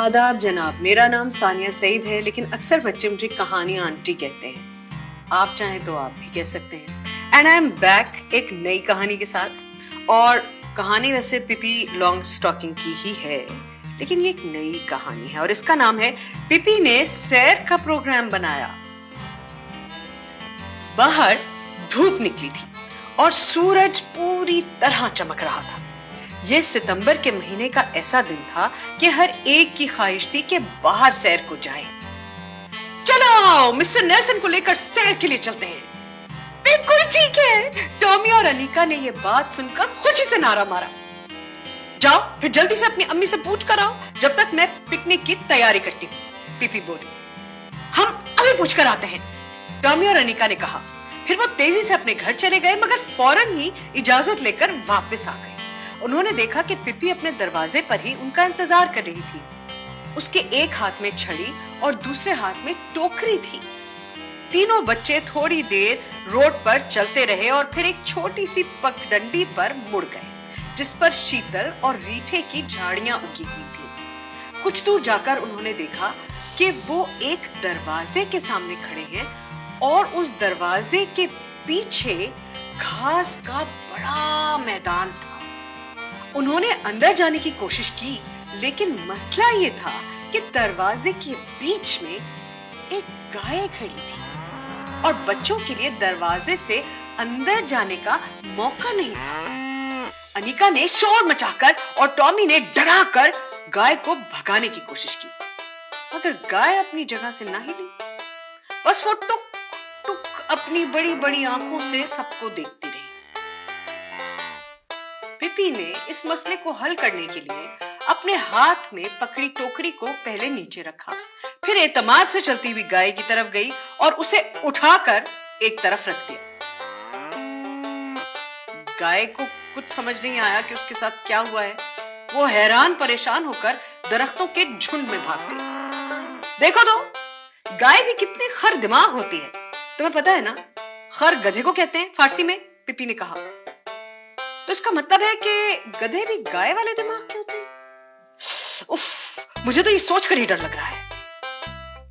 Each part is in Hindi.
आदाब जनाब, मेरा नाम सानिया सईद है, लेकिन अक्सर बच्चे मुझे कहानी आंटी कहते हैं। आप चाहें तो आप भी कह सकते हैं। एंड आई एम बैक एक नई कहानी के साथ। और कहानी वैसे पिपी लॉन्ग स्टॉकिंग की ही है, लेकिन ये एक नई कहानी है और इसका नाम है पिपी ने सैर का प्रोग्राम बनाया। बाहर धूप निकली थी और सूरज पूरी तरह चमक रहा था। ये सितंबर के महीने का ऐसा दिन था कि हर एक की ख्वाहिश थी कि बाहर सैर को जाए। चलो मिस्टर नेल्सन को लेकर सैर के लिए चलते हैं। बिल्कुल ठीक है। टॉमी और अनीका ने यह बात सुनकर खुशी से नारा मारा। जाओ फिर जल्दी से अपनी अम्मी से पूछ कर आओ, जब तक मैं पिकनिक की तैयारी करती हूँ, पिपी बोली। हम अभी पूछ कर आते हैं, टॉमी और अनीका ने कहा। फिर वो तेजी से अपने घर चले गए, मगर फौरन ही इजाजत लेकर वापस आ गए। उन्होंने देखा कि पिपी अपने दरवाजे पर ही उनका इंतजार कर रही थी। उसके एक हाथ में छड़ी और दूसरे हाथ में टोकरी थी। तीनों बच्चे थोड़ी देर रोड पर चलते रहे और फिर एक छोटी सी पगडंडी पर मुड़ गए, जिस पर शीतल और रीठे की झाड़ियां उगी हुई थी। कुछ दूर जाकर उन्होंने देखा कि वो एक दरवाजे के सामने खड़े हैं और उस दरवाजे के पीछे घास का बड़ा मैदान था। उन्होंने अंदर जाने की कोशिश की, लेकिन मसला ये था कि दरवाजे के बीच में एक गाय खड़ी थी और बच्चों के लिए दरवाजे से अंदर जाने का मौका नहीं था। अनीका ने शोर मचाकर और टॉमी ने डराकर गाय को भगाने की कोशिश की, मगर गाय अपनी जगह से ना हिली। बस वो टुक टुक अपनी बड़ी बड़ी आंखों से सबको देखती रही। पिपी ने इस मसले को हल करने के लिए अपने हाथ में पकड़ी टोकरी को पहले नीचे रखा, फिर एतमाद से चलती हुई गाय की तरफ गई और उसे उठाकर एक तरफ रख दिया। गाय को कुछ समझ नहीं आया कि उसके साथ क्या हुआ है। वो हैरान परेशान होकर दरख्तों के झुंड में भाग गई। देखो तो, गाय भी कितनी खर दिमाग होती है। तुम्हें पता है ना, खर गधे को कहते हैं फारसी में, पिपी ने कहा। तो इसका मतलब है कि गधे भी गाय वाले दिमाग के होते हैं। उफ, मुझे तो ये सोचकर ही डर लग रहा है।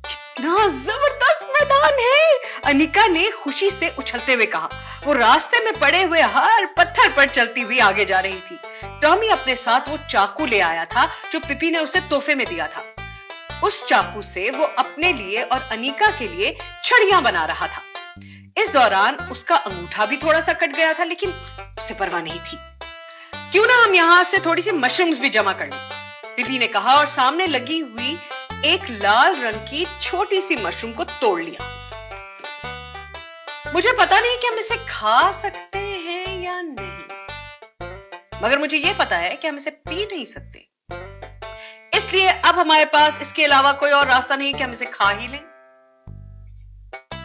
कितना जबरदस्त मैदान है, अनीका ने खुशी से उछलते हुए कहा। वो रास्ते में पड़े हुए हर पत्थर पर चलती हुई आगे जा रही थी। टॉमी अपने साथ वो चाकू ले आया था जो पिपी ने उसे तोहफे में दिया था। उस चाकू से वो अपने लिए और अनीका के लिए छड़ियां बना रहा था। इस दौरान उसका अंगूठा भी थोड़ा सा कट गया था, लेकिन उसे परवाह नहीं थी। क्यों ना हम यहाँ से थोड़ी सी मशरूम्स भी जमा कर लें, पिपी ने कहा और सामने लगी हुई एक लाल रंग की छोटी सी मशरूम को तोड़ लिया। मुझे पता नहीं कि हम इसे खा सकते हैं या नहीं, मगर मुझे यह पता है कि हम इसे पी नहीं सकते। इसलिए अब हमारे पास इसके अलावा कोई और रास्ता नहीं कि हम इसे खा ही लें।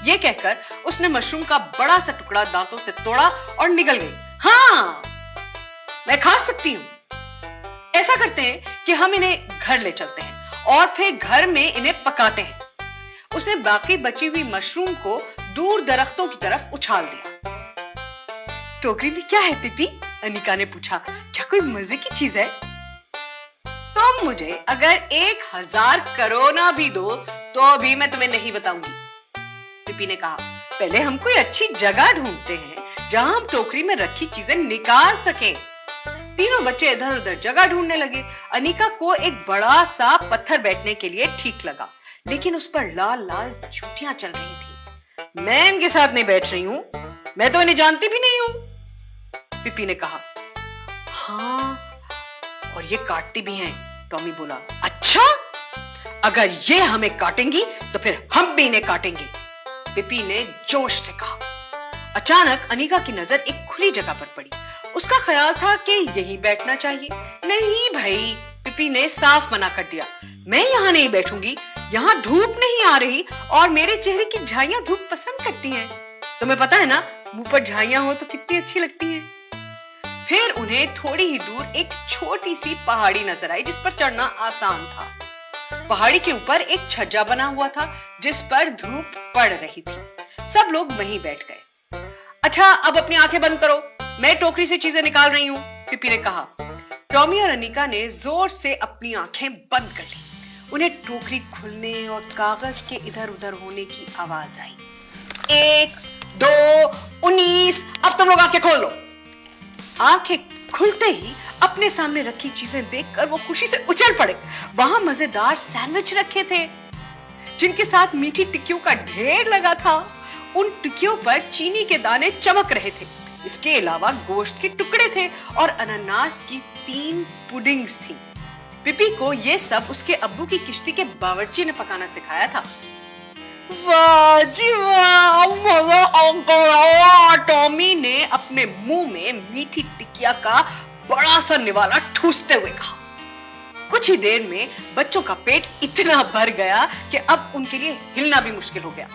यह कहकर उसने मशरूम का बड़ा सा टुकड़ा दांतों से तोड़ा और निगल गई। हाँ, मैं खा सकती हूं। ऐसा करते हैं कि हम इन्हें घर ले चलते हैं और फिर घर में इन्हें पकाते हैं। उसने बाकी बची हुई मशरूम को दूर दरख्तों की तरफ उछाल दिया। टोकरी में क्या है पिपी? अनीका ने पूछा। क्या कोई मजे की चीज है? तुम मुझे अगर 1000 करोना भी दो तो भी मैं तुम्हें नहीं बताऊंगी, पिपी ने कहा। पहले हम कोई अच्छी जगह ढूंढते हैं जहां हम टोकरी में रखी चीजें निकाल सकें। तीनों बच्चे इधर उधर जगह ढूंढने लगे। अनीका को एक बड़ा सा पत्थर बैठने के लिए ठीक लगा, लेकिन उस पर लाल लाल चूटियां चल रही थी। मैं इनके साथ नहीं बैठ रही हूं, मैं तो इन्हें जानती भी नहीं हूं, पिपी ने कहा। हाँ, और ये काटती भी हैं, टॉमी बोला। अच्छा, अगर ये हमें काटेंगी तो फिर हम भी इन्हें काटेंगे, पिपी ने जोश से कहा। अचानक अनीका की नजर एक खुली जगह पर पड़ी। उसका ख्याल था कि यहीं बैठना चाहिए। नहीं भाई, पिपी ने साफ मना कर दिया। मैं यहाँ नहीं बैठूंगी, यहाँ धूप नहीं आ रही और मेरे चेहरे की झाइयां धूप पसंद करती हैं। तुम्हें पता है ना, मुंह पर झाइयां हो तो कितनी अच्छी लगती हैं। फिर उन्हें थोड़ी ही दूर एक छोटी सी पहाड़ी नजर आई जिस पर चढ़ना आसान था। पहाड़ी के ऊपर एक छज्जा बना हुआ था जिस पर धूप पड़ रही थी। सब लोग वहीं बैठ गए। अच्छा, अब अपनी आंखें बंद करो, मैं टोकरी से चीजें निकाल रही हूँ, पिपी ने कहा। टॉमी और अनीका ने जोर से अपनी आंखें बंद कर ली। उन्हें टोकरी खुलने और कागज के इधर उधर होने की आवाज आई। 1, 2, 19, अब तुम लोग आंखें खोल लो। आंखें खुलते ही अपने सामने रखी चीजें देखकर वो खुशी से उछल पड़े। वहां मजेदार सैंडविच रखे थे जिनके साथ मीठी टिक्कियों का ढेर लगा था। उन टिक्कियों पर चीनी के दाने चमक रहे थे। इसके अलावा गोश्त के टुकड़े थे और अनानास की 3 पुडिंग्स थी। पिपी को ये सब उसके अब्बू की किश्ती के बावर्ची ने पकाना सिखाया था। वाह जी वाह, मजा आ गया। टॉमी ने अपने मुंह में मीठी टिकिया का बड़ा सा निवाला ठूसते हुए कहा। कुछ ही देर में बच्चों का पेट इतना भर गया कि अब उनके लिए हिलना भी मुश्किल हो गया।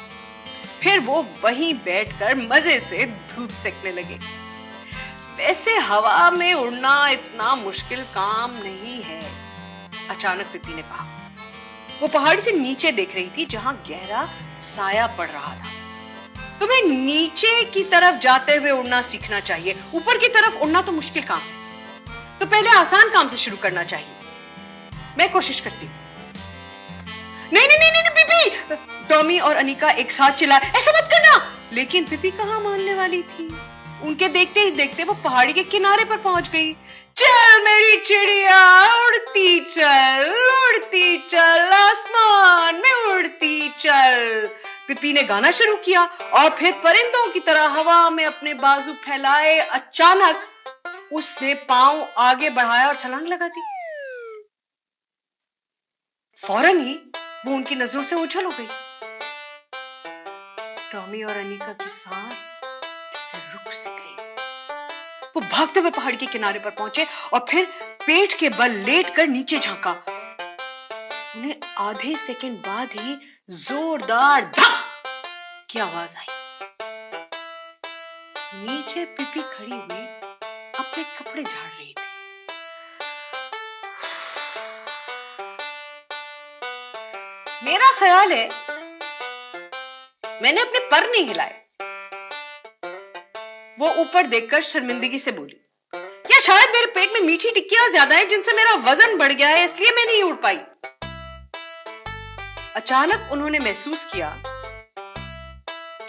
फिर वो वहीं बैठकर मजे से धूप सेकने लगे। वैसे हवा में उड़ना इतना मुश्किल काम नहीं है, अचानक पिपी ने कहा। वो पहाड़ी से नीचे देख रही थी जहां गहरा साया पड़ रहा था। तुम्हें नीचे की तरफ जाते हुए उड़ना सीखना चाहिए, ऊपर की तरफ उड़ना तो मुश्किल काम है। तो पहले आसान काम से शुरू करना चाहिए। मैं कोशिश करती हूँ। नहीं नहीं नहीं नहीं पिपी, टॉमी और अनिका एक साथ चिल्लाए, ऐसा मत करना। लेकिन पिपी कहां मानने वाली थी। उनके देखते ही देखते वो पहाड़ी के किनारे पर पहुंच गई। चल मेरी चिड़िया उड़ती चल आसमान में उड़ती चल। पिपी ने गाना शुरू किया और फिर परिंदों की तरह हवा में अपने बाजू फैलाए अचानक उसने पांव आगे बढ़ाया और छलांग लगा दी। फौरन ही वो उनकी नजरों से ओझल हो गई। टॉमी और अनीका की सांस जैसे रुक सी गई। वो भागते हुए पहाड़ी के किनारे पर पहुंचे और फिर पेट के बल लेटकर नीचे झांका। उन्हें आधे सेकंड बाद ही जोरदार धप की आवाज आई। नीचे पिपी खड़ी हुई अपने कपड़े झाड़ रही थी। मेरा ख्याल है मैंने अपने पर नहीं हिलाए। वो ऊपर देखकर शर्मिंदगी से बोली, या शायद मेरे पेट में मीठी टिक्कियां ज्यादा हैं जिनसे मेरा वजन बढ़ गया है, इसलिए मैं नहीं उड़ पाई। अचानक उन्होंने महसूस किया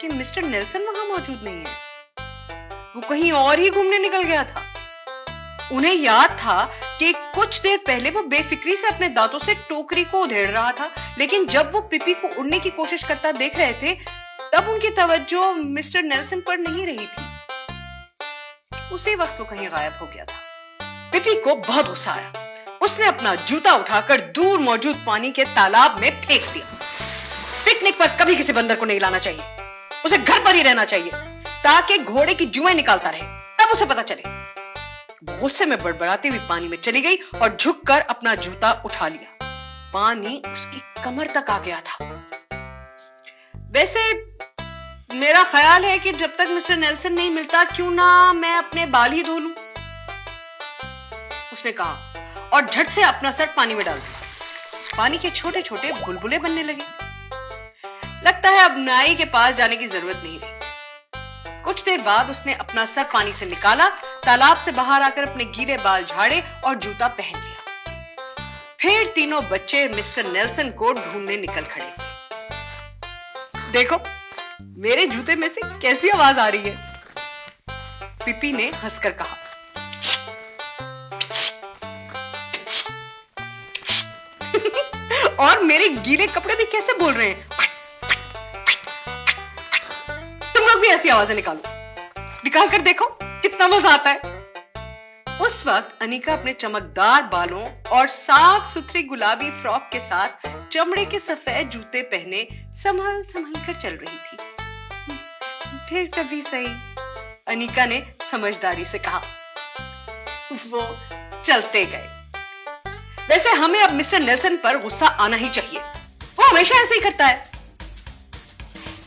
कि मिस्टर नेल्सन वहां मौजूद नहीं है। वो कहीं और ही घूमने निकल गया था। उन्हें याद था कि कुछ देर पहले वो बेफिक्री से अपने दांतों से टोकरी को उधेड़ रहा था, लेकिन जब वो पिपी को उड़ने की कोशिश करता देख रहे थे तब उनकी तवज्जो मिस्टर नेल्सन पर नहीं रही थी। उसी वक्त वो कहीं गायब हो गया था। पिपी को बहुत गुस्सा आया। उसने अपना जूता उठाकर दूर मौजूद पानी के तालाब में फेंक दिया। पिकनिक पर कभी किसी बंदर को नहीं लाना चाहिए। उसे घर पर ही रहना चाहिए ताकि घोड़े की जुएं निकालता रहे, तब उसे पता चले। गुस्से में बड़बड़ाती हुई पानी में चली गई और झुककर अपना जूता उठा लिया। पानी उसकी कमर तक आ गया था। वैसे मेरा ख्याल है कि जब तक मिस्टर नेल्सन नहीं मिलता क्यों ना मैं अपने बाल ही धो लूं, उसने कहा और झट से अपना सर पानी में डाल दिया। पानी के छोटे छोटे बुलबुले बनने लगे। लगता है अब नाई के पास जाने की जरूरत नहीं रही। कुछ देर बाद उसने अपना सर पानी से निकाला, तालाब से बाहर आकर अपने गीले बाल झाड़े और जूता पहन लिया। फिर तीनों बच्चे मिस्टर नेल्सन को ढूंढने निकल खड़े हुए। देखो मेरे जूते में से कैसी आवाज आ रही है, पिपी ने हंसकर कहा। और मेरे गीले कपड़े भी कैसे बोल रहे हैं। तुम लोग भी ऐसी आवाजें निकाल कर देखो कितना मजा आता है। उस वक्त अनीका अपने चमकदार बालों और साफ सुथरी गुलाबी फ्रॉक के साथ चमड़े के सफेद जूते पहने संभल कर चल रही थी। फिर कभी सही, अनीका ने समझदारी से कहा। वो चलते गए। वैसे हमें अब मिस्टर नेल्सन पर गुस्सा आना ही चाहिए। वो हमेशा ऐसे ही करता है।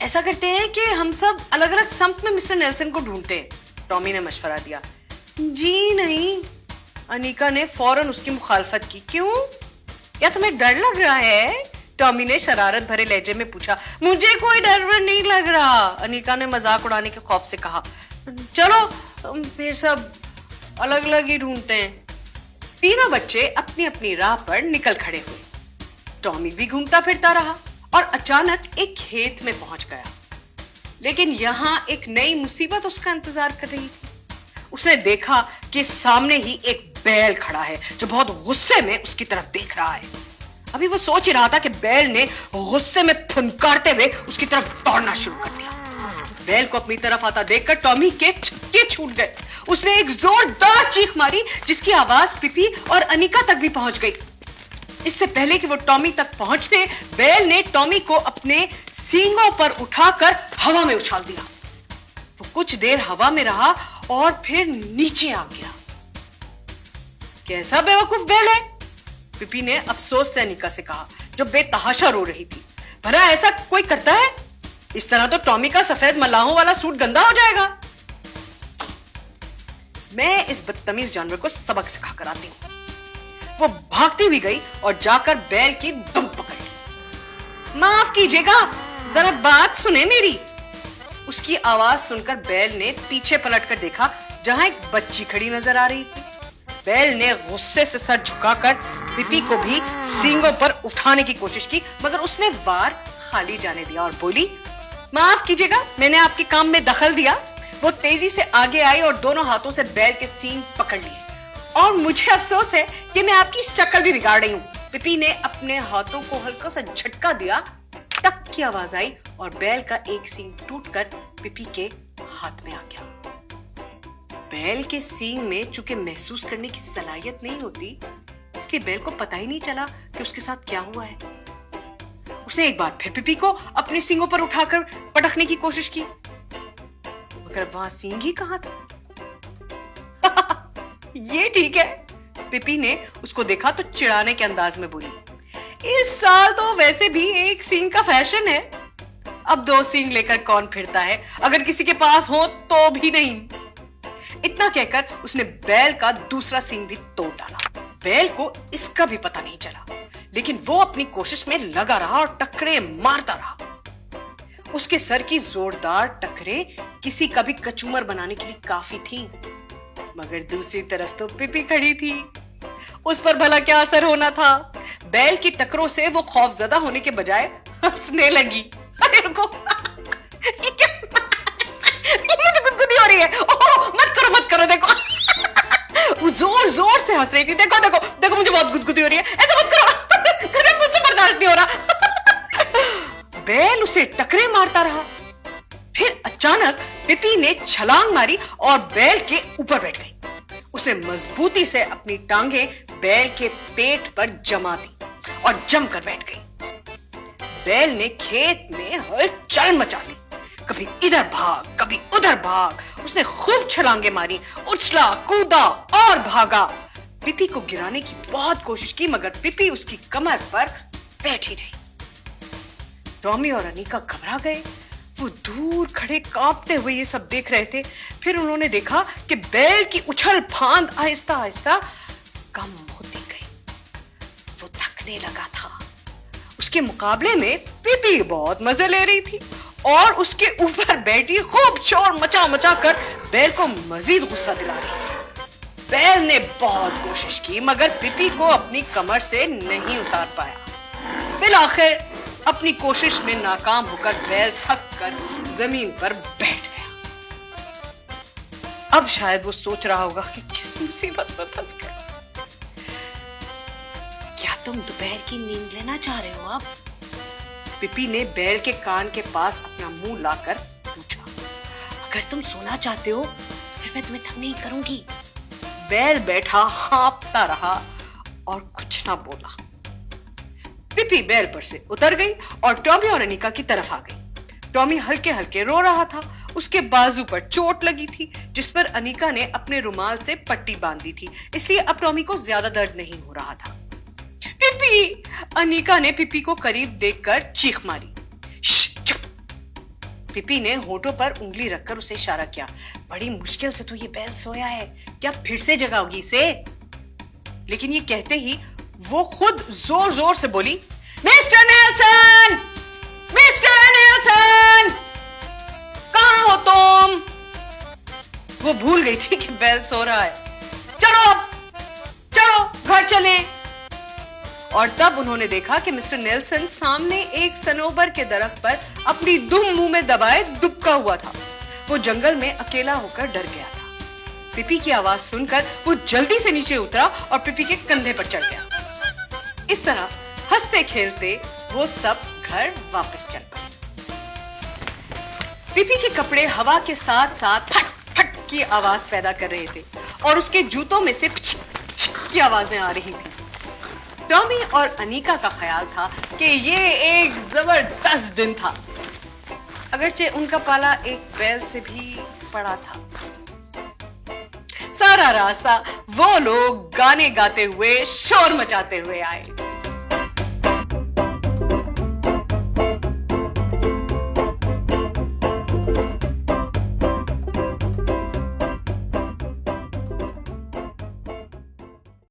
ऐसा करते हैं कि हम सब अलग अलग संप में मिस्टर नेल्सन को ढूंढते हैं, टॉमी ने मशवरा दिया। जी नहीं, अनीका ने फौरन उसकी मुखालफत की। क्यों, क्या तुम्हें डर लग रहा है? टॉमी ने शरारत भरे लहजे में पूछा। मुझे कोई डर नहीं लग रहा, अनीका ने मजाक उड़ाने के खौफ से कहा। चलो फिर सब अलग अलग ही ढूंढते हैं। तीनों बच्चे अपनी अपनी राह पर निकल खड़े हुए। टॉमी भी घूमता फिरता रहा और अचानक एक खेत में पहुंच गया। लेकिन यहां एक नई मुसीबत उसका इंतजार कर रही थी। उसने देखा कि सामने ही एक बैल खड़ा है जो बहुत गुस्से में उसकी तरफ देख रहा है। अभी वो सोच ही रहा था कि बैल ने गुस्से में फुनकारते हुए उसकी तरफ दौड़ना शुरू कर दिया। बैल को अपनी तरफ आता देखकर टॉमी के छक्के छूट गए। उसने एक जोरदार चीख मारी जिसकी आवाज पिपी और अनिका तक भी पहुंच गई। इससे पहले कि वो टॉमी तक पहुंचते, बैल ने टॉमी को अपने सींगों पर उठाकर हवा में उछाल दिया। वो कुछ देर हवा में रहा और फिर नीचे आ गया। कैसा बेवकूफ बैल है, पिपी ने अफसोस से अनिका से कहा, जो बेतहाशा रो रही थी। भला ऐसा कोई करता है? इस तरह तो टॉमी का सफेद मलाहों वाला सूट गंदा हो जाएगा। मैं इस बदतमीज जानवर को सबक सिखा कर आती हूं। वो भागती हुई गई और जाकर बैल की दुम पकड़ ली। माफ कीजिएगा, जरा बात सुने मेरी। उसकी आवाज सुनकर बैल ने पीछे पलटकर देखा जहां एक बच्ची खड़ी नजर आ रही थी। बैल ने गुस्से से सर झुकाकर पिपी को भी सींगों पर उठाने की कोशिश की, मगर उसने वार खाली जाने दिया और बोली, माफ कीजिएगा, मैंने आपके काम में दखल दिया। वो तेजी से आगे आई और दोनों हाथों से बैल के सींग पकड़ लिए। और मुझे अफसोस है कि मैं आपकी शक्ल भी बिगाड़ रही हूं। पिपी ने अपने हाथों को हल्का सा झटका दिया। टक की आवाज आई और बैल का एक सींग टूटकर पिपी के हाथ में आ गया। बैल के सींग में चूंकि महसूस करने की सलाहियत नहीं होती, इसलिए बैल को पता ही नहीं चला कि उसके साथ क्या हुआ है। उसने एक बार फिर पिपी को अपने सींगों पर उठाकर पटकने की कोशिश की, मगर वहां सींग ही कहां था। ये ठीक है, पिपी ने उसको देखा तो चिढ़ाने के अंदाज में बोली, इस साल तो वैसे भी एक सींग का फैशन है। अब दो सींग लेकर कौन फिरता है, अगर किसी के पास हो तो भी नहीं। इतना कहकर उसने बैल का दूसरा सींग भी तोड़ डाला। बैल को इसका भी पता नहीं चला, लेकिन वो अपनी कोशिश में लगा रहा और टकरे मारता रहा। उसके सर की जोरदार टकरे किसी का भी कचूमर बनाने के लिए काफी थी, मगर दूसरी तरफ तो पिपी खड़ी थी। उस पर भला क्या असर होना था? बैल की टकरों से वो खौफजदा होने के बजाय हंसने लगी। अरे रुको, मुझे गुदगुदी हो रही है। ओह, मत करो, देखो। वो जोर जोर से हंस रही थी। देखो, मुझे बहुत गुदगुदी हो रही है, ऐसा मत करो। मुझसे बर्दाश्त नहीं हो रहा। बैल उसे टकरे मारता रहा। फिर अचानक पिपी ने छलांग मारी और बैल के ऊपर बैठ गई। उसने मजबूती से अपनी टांगें बैल के पेट पर जमा दी और जमकर बैठ गई। बैल ने खेत में हलचल मचा दी। कभी इधर भाग, कभी उधर भाग। उसने खूब छलांगे मारी, उछला, कूदा और भागा। पिपी को गिराने की बहुत कोशिश की, मगर पिपी उसकी कमर पर बैठी रही। टॉमी और अनिका घबरा गए। वो दूर खड़े कांपते हुए ये सब देख रहे थे। फिर उन्होंने देखा कि बैल की उछल फांद आहिस्ता आहिस्ता कम होती गई। वो थकने लगा था। उसके मुकाबले में पिपी बहुत मजे ले रही थी और उसके ऊपर बैठी खूब शोर मचा मचा कर बैल को मजीद गुस्सा दिला रही थी। बैल ने बहुत कोशिश की, मगर पिपी को अपनी कमर से नहीं उतार पाया। फिर आखिर अपनी कोशिश में नाकाम होकर बैल थक कर जमीन पर बैठ गया। अब शायद वो सोच रहा होगा कि किस मुसीबत में फंस गया। क्या तुम दोपहर की नींद लेना चाह रहे हो? अब पिपी ने बैल के कान के पास अपना मुंह लाकर पूछा। अगर तुम सोना चाहते हो फिर मैं तुम्हें तंग नहीं करूंगी। बैल बैठा हाँफता रहा और कुछ ना बोला। पिपी बैल पर से उतर गई और टॉमी और अनिका की तरफ आ गई। टॉमी हल्के हल्के रो रहा था। उसके बाजू पर चोट लगी थी, जिस पर अनिका ने अपने रुमाल से पट्टी बांधी थी, इसलिए अब टॉमी को ज्यादा दर्द नहीं हो रहा था। पिपी! अनिका ने पिपी को करीब देखकर चीख मारी। चुप! पिपी ने होठों पर उंगली रखकर उसे इशारा किया। बड़ी मुश्किल से तो ये बैल सोया है, क्या फिर से जगाओगी इसे? लेकिन ये कहते ही वो खुद जोर जोर से बोली, मिस्टर नेल्सन! Mister Nelson! कहां हो तुम? वो भूल गई थी कि बैल सो रहा है। चलो घर चलें। और तब उन्होंने देखा कि मिस्टर नेल्सन सामने एक सनोबर के दरख्त पर अपनी दुम मुंह में दबाए दुबका हुआ था। वो जंगल में अकेला होकर डर गया था। पिपी की आवाज सुनकर वो जल्दी से नीचे उतरा और पिपी के कंधे पर चढ़ गया। इस तरह हंसते खेलते वो सब घर वापस चल पड़े। पिपी के कपड़े हवा के साथ साथ फट फट की आवाज पैदा कर रहे थे और उसके जूतों में से पिच पिच की आवाजें आ रही थी। टॉमी और अनीका का ख्याल था कि ये एक जबरदस्त दिन था, अगरचे उनका पाला एक बैल से भी पड़ा था। सारा रास्ता वो लोग गाने गाते हुए, शोर मचाते हुए आए।